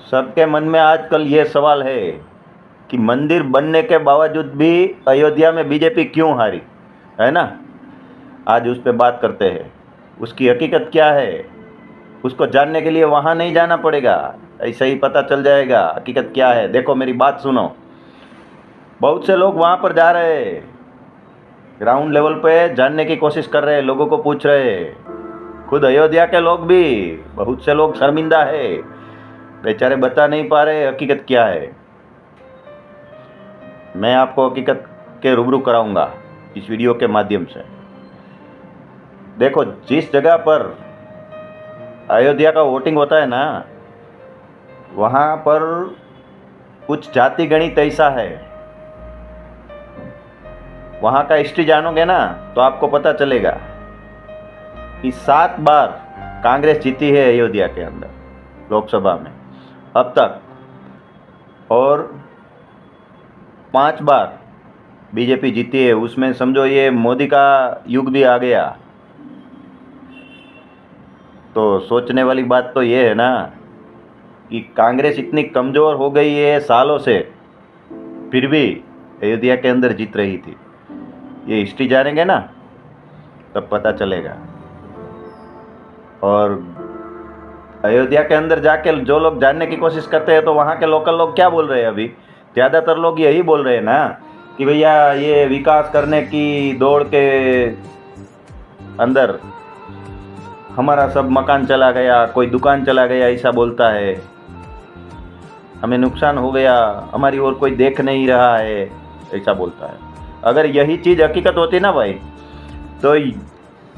सबके मन में आजकल ये सवाल है कि मंदिर बनने के बावजूद भी अयोध्या में बीजेपी क्यों हारी, है ना। आज उस पर बात करते हैं। उसकी हकीकत क्या है, उसको जानने के लिए वहाँ नहीं जाना पड़ेगा, ऐसे ही पता चल जाएगा हकीकत क्या है। देखो मेरी बात सुनो। बहुत से लोग वहाँ पर जा रहे हैं, ग्राउंड लेवल पे जानने की कोशिश कर रहे हैं, लोगों को पूछ रहे हैं। खुद अयोध्या के लोग भी, बहुत से लोग शर्मिंदा है, बेचारे बता नहीं पा रहे हकीकत क्या है। मैं आपको हकीकत के रूबरू कराऊंगा इस वीडियो के माध्यम से। देखो, जिस जगह पर अयोध्या का वोटिंग होता है ना, वहाँ पर कुछ जाति गणित ऐसा है। वहाँ का हिस्ट्री जानोगे ना तो आपको पता चलेगा कि 7 बार कांग्रेस जीती है अयोध्या के अंदर लोकसभा में अब तक, और 5 बार बीजेपी जीती है। उसमें समझो ये मोदी का युग भी आ गया। तो सोचने वाली बात तो ये है ना कि कांग्रेस इतनी कमज़ोर हो गई है सालों से, फिर भी अयोध्या के अंदर जीत रही थी। ये हिस्ट्री जानेंगे ना तब पता चलेगा। और अयोध्या के अंदर जाके जो लोग जानने की कोशिश करते हैं तो वहाँ के लोकल लोग क्या बोल रहे हैं, अभी ज़्यादातर लोग यही बोल रहे हैं ना कि भैया ये विकास करने की दौड़ के अंदर हमारा सब मकान चला गया, कोई दुकान चला गया, ऐसा बोलता है। हमें नुकसान हो गया, हमारी ओर कोई देख नहीं रहा है, ऐसा बोलता है। अगर यही चीज़ हकीकत होती ना भाई, तो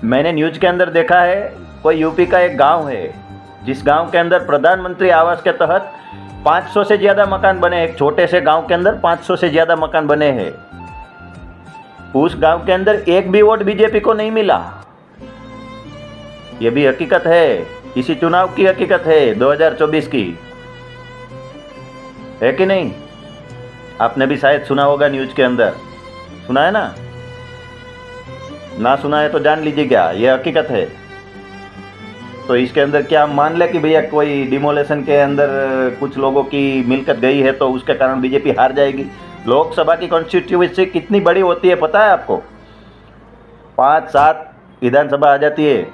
मैंने न्यूज़ के अंदर देखा है, कोई यूपी का एक गांव है जिस गांव के अंदर प्रधानमंत्री आवास के तहत 500 से ज़्यादा मकान बने। एक छोटे से गांव के अंदर 500 से ज़्यादा मकान बने हैं। उस गांव के अंदर एक भी वोट बीजेपी को नहीं मिला। ये भी हकीकत है, इसी चुनाव की हकीकत है 2024 की, है कि नहीं। आपने भी शायद सुना होगा, न्यूज़ के अंदर सुना है ना सुना है तो जान लीजिएगा, ये हकीकत है। तो इसके अंदर क्या हम मान ले कि भैया कोई डिमोलेशन के अंदर कुछ लोगों की मिलकत गई है तो उसके कारण बीजेपी हार जाएगी। लोकसभा की कॉन्स्टिट्यूएंसी कितनी बड़ी होती है पता है आपको? 5-7 विधानसभा आ जाती है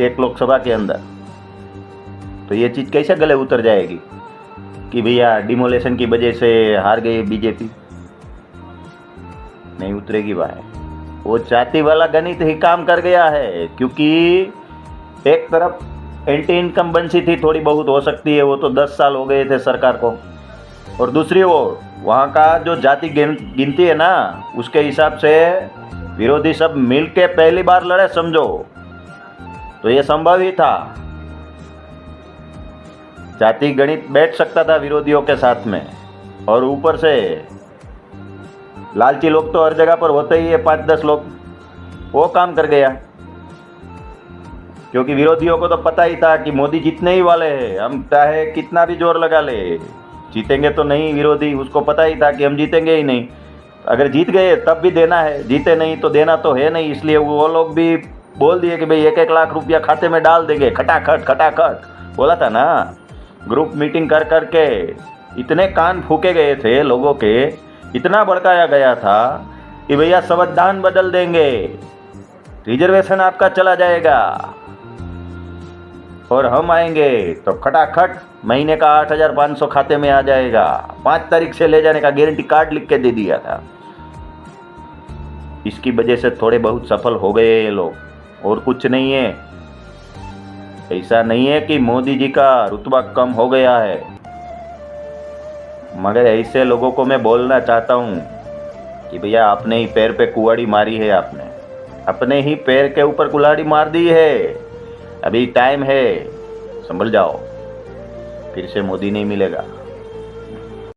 एक लोकसभा के अंदर। तो ये चीज़ कैसे गले उतर जाएगी कि भैया डिमोलेशन की वजह से हार गई बीजेपी? नहीं उतरेगी भाई। वो जाति वाला गणित ही काम कर गया है, क्योंकि एक तरफ एंटी इनकम्बेंसी थी, थोड़ी बहुत हो सकती है, वो तो 10 साल हो गए थे सरकार को, और दूसरी ओर वहाँ का जो जाति गिनती है ना, उसके हिसाब से विरोधी सब मिल के पहली बार लड़े समझो, तो ये संभव ही था। जाति गणित बैठ सकता था विरोधियों के साथ में, और ऊपर से लालची लोग तो हर जगह पर होते ही है, 5-10 लोग, वो काम कर गया। क्योंकि विरोधियों को तो पता ही था कि मोदी जीतने ही वाले हैं, हम चाहे कितना भी जोर लगा ले जीतेंगे तो नहीं। विरोधी, उसको पता ही था कि हम जीतेंगे ही नहीं। अगर जीत गए तब भी देना है, जीते नहीं तो देना तो है नहीं। इसलिए वो लोग भी बोल दिए कि भाई 1-1 लाख रुपया खाते में डाल देंगे, खटाखट खटाखट बोला था ना। ग्रुप मीटिंग कर कर के इतने कान फूके गए थे लोगों के, इतना भड़काया गया था कि भैया संविधान बदल देंगे, रिजर्वेशन आपका चला जाएगा, और हम आएंगे तो खटाखट महीने का 8,500 खाते में आ जाएगा। 5 तारीख से ले जाने का गारंटी कार्ड लिख के दे दिया था। इसकी वजह से थोड़े बहुत सफल हो गए ये लोग, और कुछ नहीं है। ऐसा नहीं है कि मोदी जी का रुतबा कम हो गया है, मगर ऐसे लोगों को मैं बोलना चाहता हूँ कि भैया आपने ही पैर पे कुल्हाड़ी मारी है, आपने अपने ही पैर के ऊपर कुल्हाड़ी मार दी है। अभी टाइम है, संभल जाओ, फिर से मोदी नहीं मिलेगा।